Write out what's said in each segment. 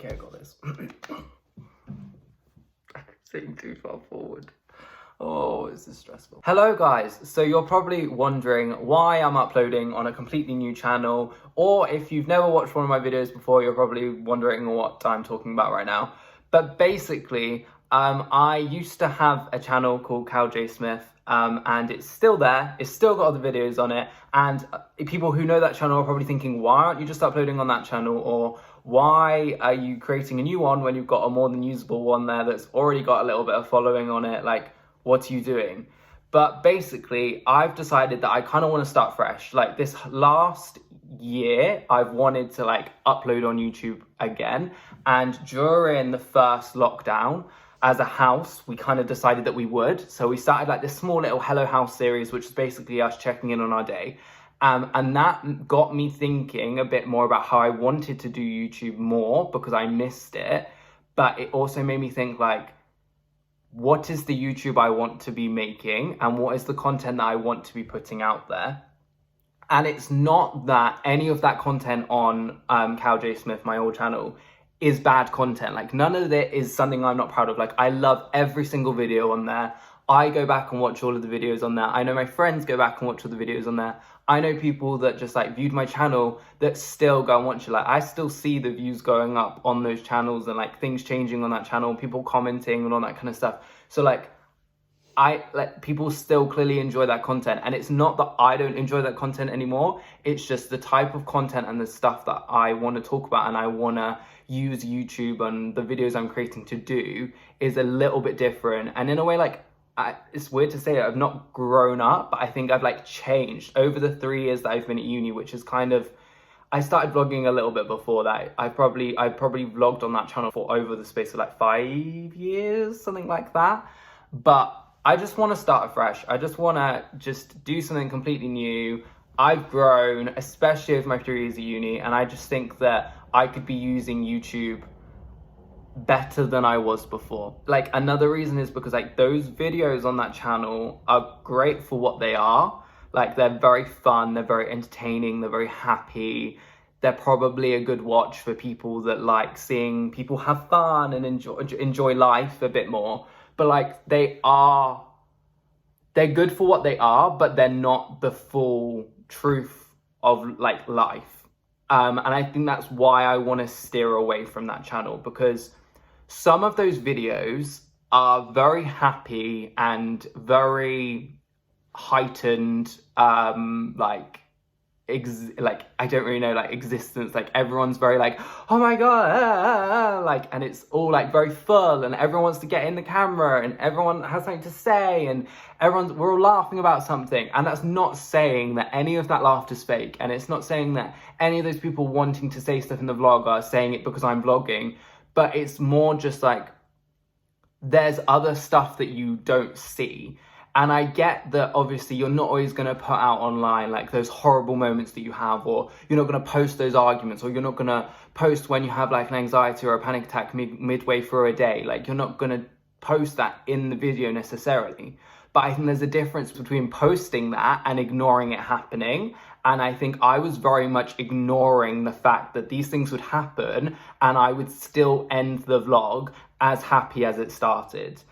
Okay, I got this. Sitting too far forward. Oh, this is stressful. Hello guys, so you're probably wondering why I'm uploading on a completely new channel, or if you've never watched one of my videos before, you're probably wondering what I'm talking about right now. But basically, I used to have a channel called Cal J Smith, and it's still there. It's still got other videos on it, and people who know that channel are probably thinking, why aren't you just uploading on that channel, or why are you creating a new one when you've got a more than usable one there that's already got a little bit of following on it? Like, what are you doing? But basically, I've decided that I kind of want to start fresh. Like this last year, I've wanted to like upload on YouTube again. And during the first lockdown, as a house, we kind of decided that we would. So we started like this small little Hello House series, which is basically us checking in on our day. And that got me thinking a bit more about how I wanted to do YouTube more because I missed it. But it also made me think like, what is the YouTube I want to be making and what is the content that I want to be putting out there? And it's not that any of that content on Cal J Smith, my old channel, is bad content. Like none of it is something I'm not proud of. Like I love every single video on there. I go back and watch all of the videos on there. I know my friends go back and watch all the videos on there. I know people that just like viewed my channel that still go and watch it. Like I still see the views going up on those channels and like things changing on that channel, people commenting and all that kind of stuff. So like people still clearly enjoy that content, and it's not that I don't enjoy that content anymore. It's just the type of content and the stuff that I want to talk about and I want to use YouTube and the videos I'm creating to do is a little bit different. And in a way, like it's weird to say it, I've not grown up, but I think I've like changed over the 3 years that I've been at uni, which is kind of, I started vlogging a little bit before that. I probably vlogged on that channel for over the space of like 5 years, something like that. But I just want to start afresh. I just want to just do something completely new. I've grown, especially over my 3 years at uni, and I just think that I could be using YouTube better than I was before. Like another reason is because like those videos on that channel are great for what they are. Like they're very fun, they're very entertaining, they're very happy. They're probably a good watch for people that like seeing people have fun and enjoy life a bit more. But like they're good for what they are, but they're not the full truth of like life. And I think that's why I want to steer away from that channel, because some of those videos are very happy and very heightened, like I don't really know, like existence. Like everyone's very like, oh my god, like, and it's all like very full, and everyone wants to get in the camera, and everyone has something to say, and we're all laughing about something. And that's not saying that any of that laughter's fake, and it's not saying that any of those people wanting to say stuff in the vlog are saying it because I'm vlogging. But it's more just like, there's other stuff that you don't see. And I get that obviously you're not always going to put out online like those horrible moments that you have, or you're not going to post those arguments, or you're not going to post when you have like an anxiety or a panic attack midway through a day. Like you're not going to post that in the video necessarily. But I think there's a difference between posting that and ignoring it happening. And I think I was very much ignoring the fact that these things would happen and I would still end the vlog as happy as it started.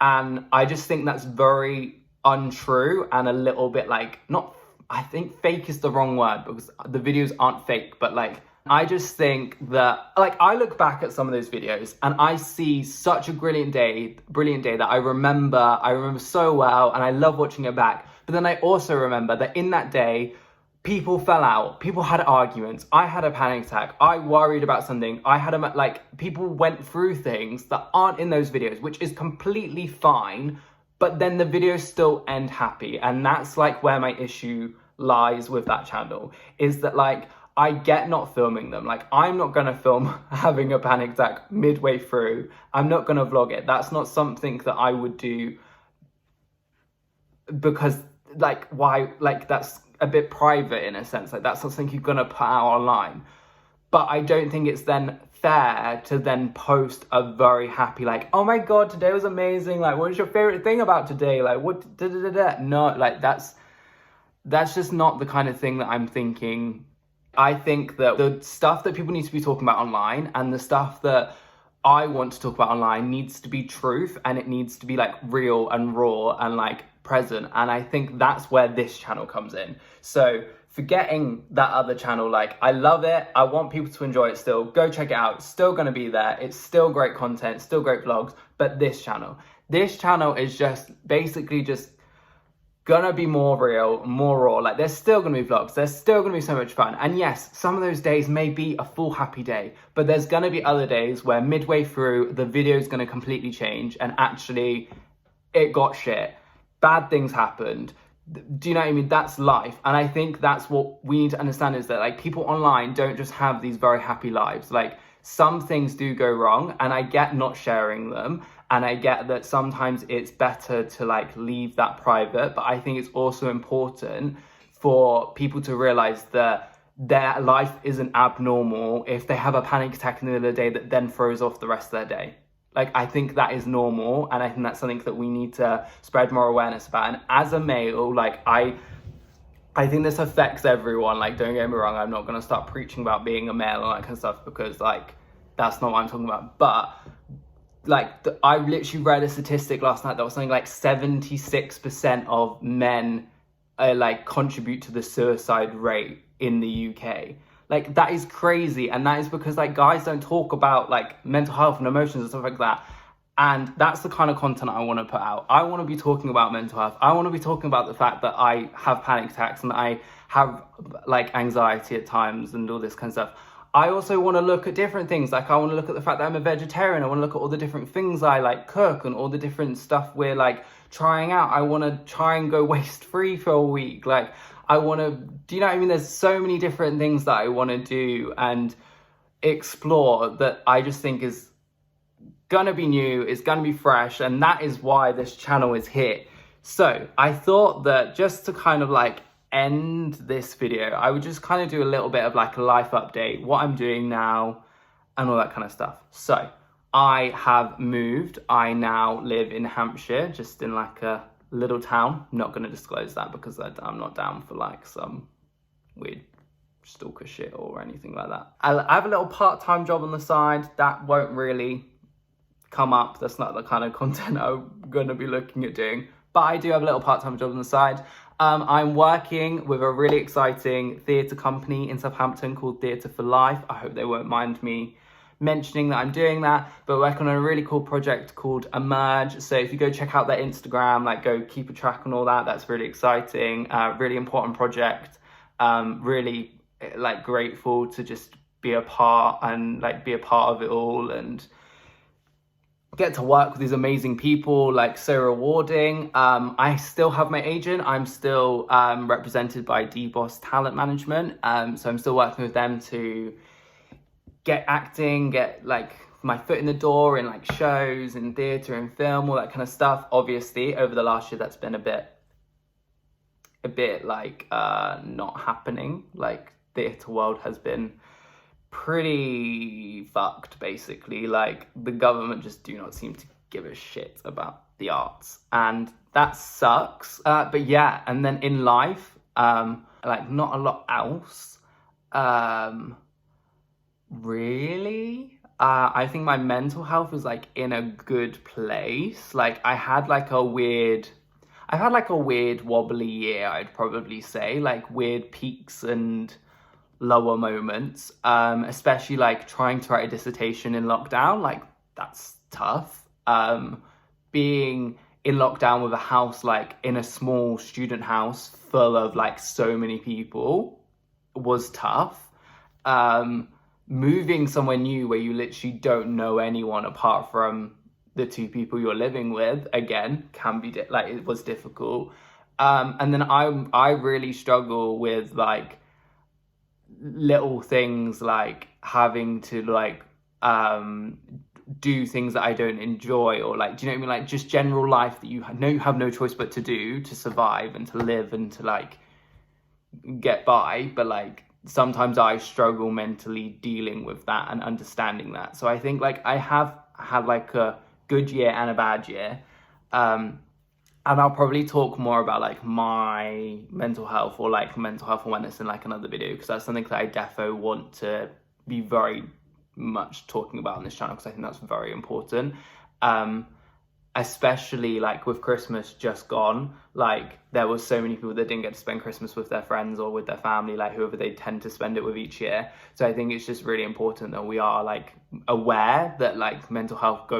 And I just think that's very untrue and a little bit like, I think fake is the wrong word because the videos aren't fake, but like, I just think that, like, I look back at some of those videos and I see such a brilliant day that I remember so well, and I love watching it back. But then I also remember that in that day, people fell out, people had arguments, I had a panic attack, I worried about something, people went through things that aren't in those videos, which is completely fine, but then the videos still end happy. And that's like where my issue lies with that channel, is that like, I get not filming them. Like I'm not gonna film having a panic attack midway through. I'm not gonna vlog it. That's not something that I would do, because like, why, like that's a bit private in a sense. Like that's not something you're gonna put out online. But I don't think it's then fair to then post a very happy, like, oh my god, today was amazing, like what is your favorite thing about today, like what No, like that's just not the kind of thing that I'm thinking I think that the stuff that people need to be talking about online and the stuff that I want to talk about online needs to be truth, and it needs to be like real and raw and like present. And I think that's where this channel comes in. So forgetting that other channel, like, I love it, I want people to enjoy it still, go check it out, it's still going to be there, it's still great content, still great vlogs. But this channel is just basically just gonna be more real, more raw. Like, there's still gonna be vlogs, there's still gonna be so much fun. And yes, some of those days may be a full happy day, but there's gonna be other days where midway through the video is gonna completely change and actually it got shit, bad things happened. Do you know what I mean? That's life. And I think that's what we need to understand, is that like, people online don't just have these very happy lives. Like, some things do go wrong, and I get not sharing them, and I get that sometimes it's better to like leave that private, but I think it's also important for people to realize that their life isn't abnormal if they have a panic attack in the middle of the day that then throws off the rest of their day. Like, I think that is normal, and I think that's something that we need to spread more awareness about. And as a male, like, I think this affects everyone. Like, don't get me wrong, I'm not going to start preaching about being a male and that kind of stuff, because like, that's not what I'm talking about. But like, I literally read a statistic last night that was something like 76% of men like contribute to the suicide rate in the UK. Like, that is crazy. And that is because like, guys don't talk about like mental health and emotions and stuff like that. And that's the kind of content I want to put out. I want to be talking about mental health. I want to be talking about the fact that I have panic attacks and I have like anxiety at times and all this kind of stuff. I also want to look at different things. Like, I want to look at the fact that I'm a vegetarian. I want to look at all the different things I like cook and all the different stuff we're like trying out. I want to try and go waste free for a week. Like, I want to, do you know what I mean? There's so many different things that I want to do and explore that I just think is gonna be new, it's gonna be fresh, and that is why this channel is here. So I thought that just to kind of like end this video, I would just kind of do a little bit of like a life update, what I'm doing now and all that kind of stuff. So I have moved. I now live in Hampshire, just in like a little town. I'm not going to disclose that because I'm not down for like some weird stalker shit or anything like that. I have a little part-time job on the side that won't really come up. That's not the kind of content I'm going to be looking at doing, but I do have a little part-time job on the side. I'm working with a really exciting theatre company in Southampton called Theatre for Life. I hope they won't mind me mentioning that I'm doing that, but we're working on a really cool project called Emerge. So if you go check out their Instagram, like go keep a track on all that, that's really exciting, really important project. Really like grateful to just be a part and like be a part of it all and get to work with these amazing people, like so rewarding. I still have my agent. I'm still represented by DBoss Talent Management. So I'm still working with them to get acting, get like my foot in the door in like shows and theatre and film, all that kind of stuff. Obviously, over the last year, that's been a bit like not happening. Like, theatre world has been pretty fucked, basically. Like, the government just do not seem to give a shit about the arts, and that sucks. But yeah, and then in life, like not a lot else. Really, I think my mental health is like in a good place. Like, I've had like a weird wobbly year, I'd probably say, like weird peaks and lower moments, especially like trying to write a dissertation in lockdown. Like, that's tough. Being in lockdown with a house, like in a small student house full of like so many people, was tough. Moving somewhere new where you literally don't know anyone apart from the two people you're living with, again, can be like, it was difficult. And then I really struggle with like little things, like having to like do things that I don't enjoy, or like, do you know what I mean, like just general life that you have no choice but to do to survive and to live and to like get by. But like, sometimes I struggle mentally dealing with that and understanding that. So I think like I have had like a good year and a bad year. And I'll probably talk more about like my mental health or like mental health awareness in like another video, because that's something that I defo want to be very much talking about on this channel, because I think that's very important. Especially like with Christmas just gone, like there were so many people that didn't get to spend Christmas with their friends or with their family, like whoever they tend to spend it with each year. So I think it's just really important that we are like aware that like mental health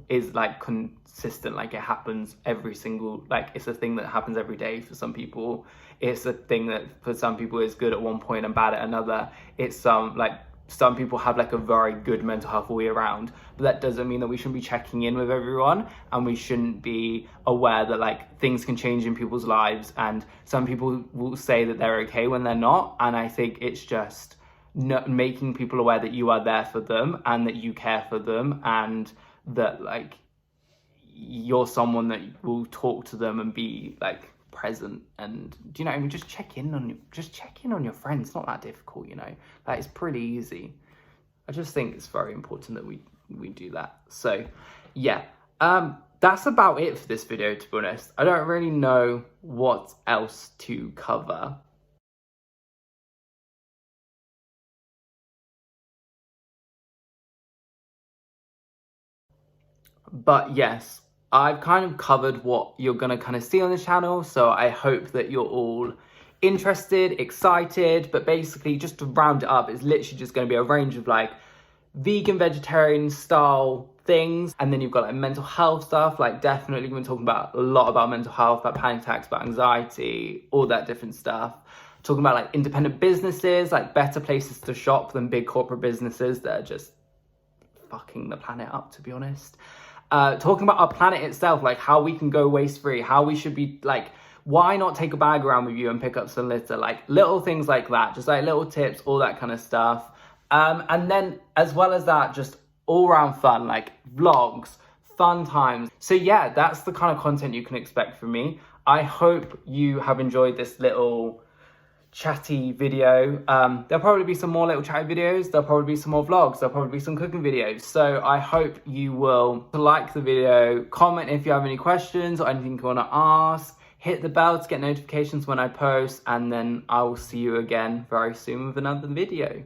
is like consistent, like it happens every single, like it's a thing that happens every day for some people. It's a thing that for some people is good at one point and bad at another. It's some people have like a very good mental health all year round, but that doesn't mean that we shouldn't be checking in with everyone, and we shouldn't be aware that like things can change in people's lives, and some people will say that they're okay when they're not. And I think it's just making people aware that you are there for them and that you care for them, and that like you're someone that will talk to them and be like present. And do you know, I mean, just check in on your friends. It's not that difficult, you know, like it's pretty easy. I just think it's very important that we do that. So yeah, that's about it for this video, to be honest. I don't really know what else to cover. But yes, I've kind of covered what you're going to kind of see on this channel, so I hope that you're all interested, excited. But basically, just to round it up, it's literally just going to be a range of like vegan, vegetarian style things, and then you've got like mental health stuff. Like definitely we've been talking about a lot about mental health, about panic attacks, about anxiety, all that different stuff. Talking about like independent businesses, like better places to shop than big corporate businesses that are just fucking the planet up, to be honest. Talking about our planet itself, like how we can go waste free, how we should be like, why not take a bag around with you and pick up some litter, like little things like that, just like little tips, all that kind of stuff. And then as well as that, just all around fun, like vlogs, fun times. So yeah, that's the kind of content you can expect from me. I hope you have enjoyed this little chatty video. There'll probably be some more little chatty videos, there'll probably be some more vlogs, there'll probably be some cooking videos. So I hope you will like the video, comment if you have any questions or anything you want to ask, hit the bell to get notifications when I post, and then I will see you again very soon with another video.